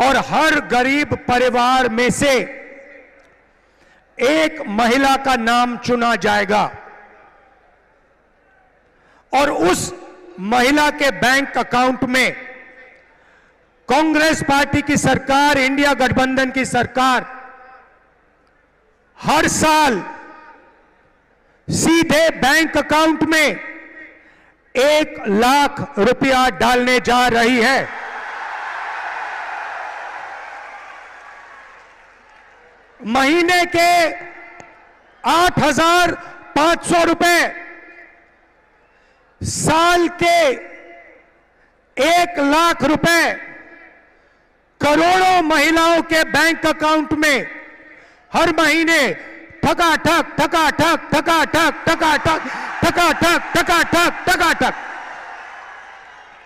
और हर गरीब परिवार में से एक महिला का नाम चुना जाएगा और उस महिला के बैंक अकाउंट में कांग्रेस पार्टी की सरकार, इंडिया गठबंधन की सरकार हर साल सीधे बैंक अकाउंट में 1 लाख रुपया डालने जा रही है। महीने के 8,500 रुपए, साल के 1 लाख रुपए करोड़ों महिलाओं के बैंक अकाउंट में हर महीने ठकाठक ठकाठक ठकाठक ठकाठक ठकाठक ठकाठक ठकाठक।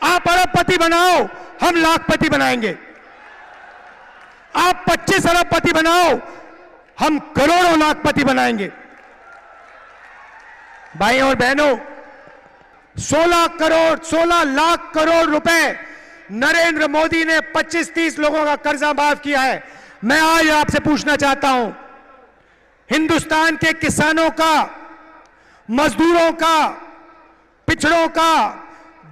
आप अरबपति बनाओ, हम लाखपति बनाएंगे। आप 25 अरबपति बनाओ, हम करोड़ों लाखपति बनाएंगे। भाइयों और बहनों, 16 लाख करोड़ रुपए नरेंद्र मोदी ने 25-30 लोगों का कर्जा माफ किया है। मैं आज आपसे पूछना चाहता हूं, हिंदुस्तान के किसानों का, मजदूरों का, पिछड़ों का,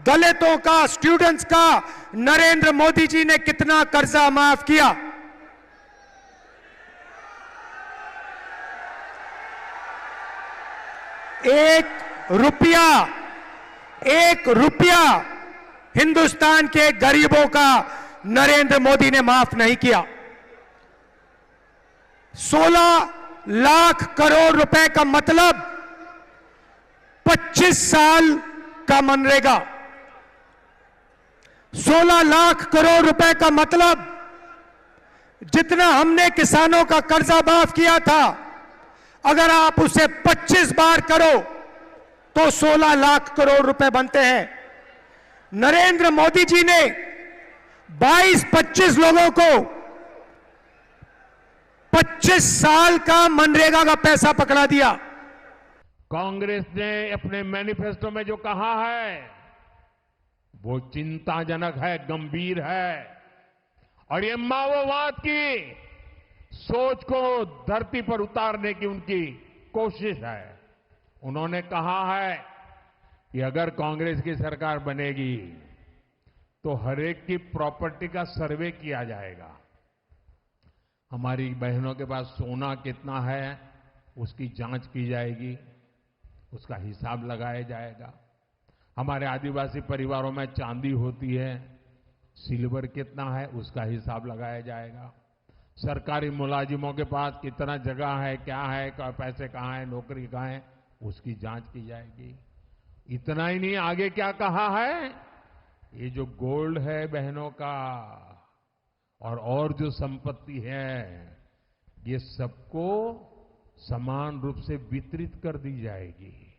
दलितों का, स्टूडेंट्स का नरेंद्र मोदी जी ने कितना कर्जा माफ किया? एक रुपया हिंदुस्तान के गरीबों का नरेंद्र मोदी ने माफ नहीं किया। 16 लाख करोड़ रुपए का मतलब 25 साल का मनरेगा। 16 लाख करोड़ रुपए का मतलब जितना हमने किसानों का कर्जा माफ किया था, अगर आप उसे 25 बार करो तो 16 लाख करोड़ रुपए बनते हैं। नरेंद्र मोदी जी ने 22-25 लोगों को 25 साल का मनरेगा का पैसा पकड़ा दिया। कांग्रेस ने अपने मैनिफेस्टो में जो कहा है वो चिंताजनक है, गंभीर है और ये माओवाद की सोच को धरती पर उतारने की उनकी कोशिश है। उन्होंने कहा है कि अगर कांग्रेस की सरकार बनेगी तो हरेक की प्रॉपर्टी का सर्वे किया जाएगा। हमारी बहनों के पास सोना कितना है उसकी जांच की जाएगी, उसका हिसाब लगाया जाएगा। हमारे आदिवासी परिवारों में चांदी होती है, सिल्वर कितना है उसका हिसाब लगाया जाएगा। सरकारी मुलाजिमों के पास कितना जगह है, क्या है, पैसे कहाँ है, नौकरी कहाँ है, उसकी जांच की जाएगी। इतना ही नहीं, आगे क्या कहा है, ये जो गोल्ड है बहनों का और जो संपत्ति है ये सबको समान रूप से वितरित कर दी जाएगी।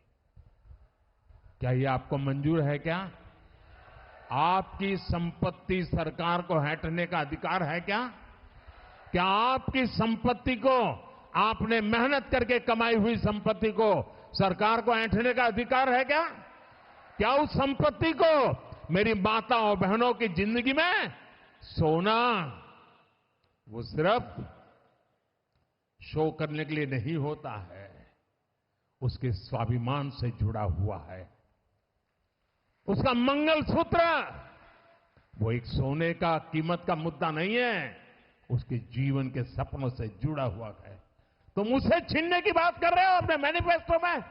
क्या ये आपको मंजूर है? क्या आपकी संपत्ति सरकार को हड़पने का अधिकार है? क्या आपकी संपत्ति को, आपने मेहनत करके कमाई हुई संपत्ति को सरकार को ऐंठने का अधिकार है? क्या उस संपत्ति को मेरी माताओं बहनों की जिंदगी में सोना वो सिर्फ शो करने के लिए नहीं होता है, उसके स्वाभिमान से जुड़ा हुआ है। उसका मंगलसूत्र वो एक सोने का कीमत का मुद्दा नहीं है, उसके जीवन के सपनों से जुड़ा हुआ है। तुम उसे छीनने की बात कर रहे हो अपने मैनिफेस्टो में।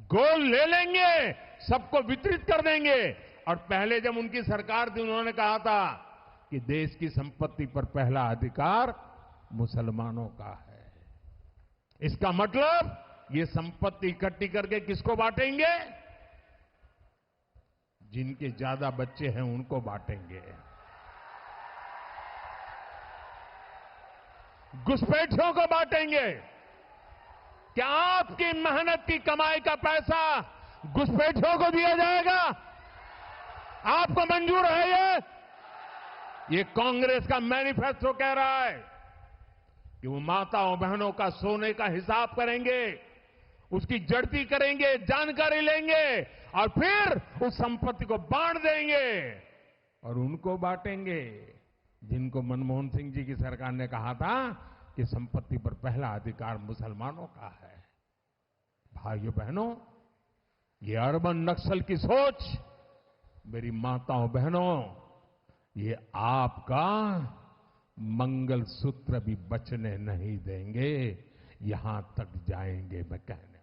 गोल्ड ले लेंगे, सबको वितरित कर देंगे। और पहले जब उनकी सरकार थी उन्होंने कहा था कि देश की संपत्ति पर पहला अधिकार मुसलमानों का है। इसका मतलब ये संपत्ति इकट्ठी करके किसको बांटेंगे? जिनके ज्यादा बच्चे हैं उनको बांटेंगे। घुसपैठियों को बांटेंगे। क्या आपकी मेहनत की कमाई का पैसा घुसपैठियों को दिया जाएगा? आपको मंजूर है? ये कांग्रेस का मैनिफेस्टो कह रहा है कि वो माताओं बहनों का सोने का हिसाब करेंगे, उसकी जड़ती करेंगे, जानकारी लेंगे और फिर उस संपत्ति को बांट देंगे। और उनको बांटेंगे जिनको मनमोहन सिंह जी की सरकार ने कहा था कि संपत्ति पर पहला अधिकार मुसलमानों का है। भाइयों बहनों, ये अर्बन नक्सल की सोच, मेरी माताओं बहनों, ये आपका मंगलसूत्र भी बचने नहीं देंगे, यहां तक जाएंगे मैं कहने।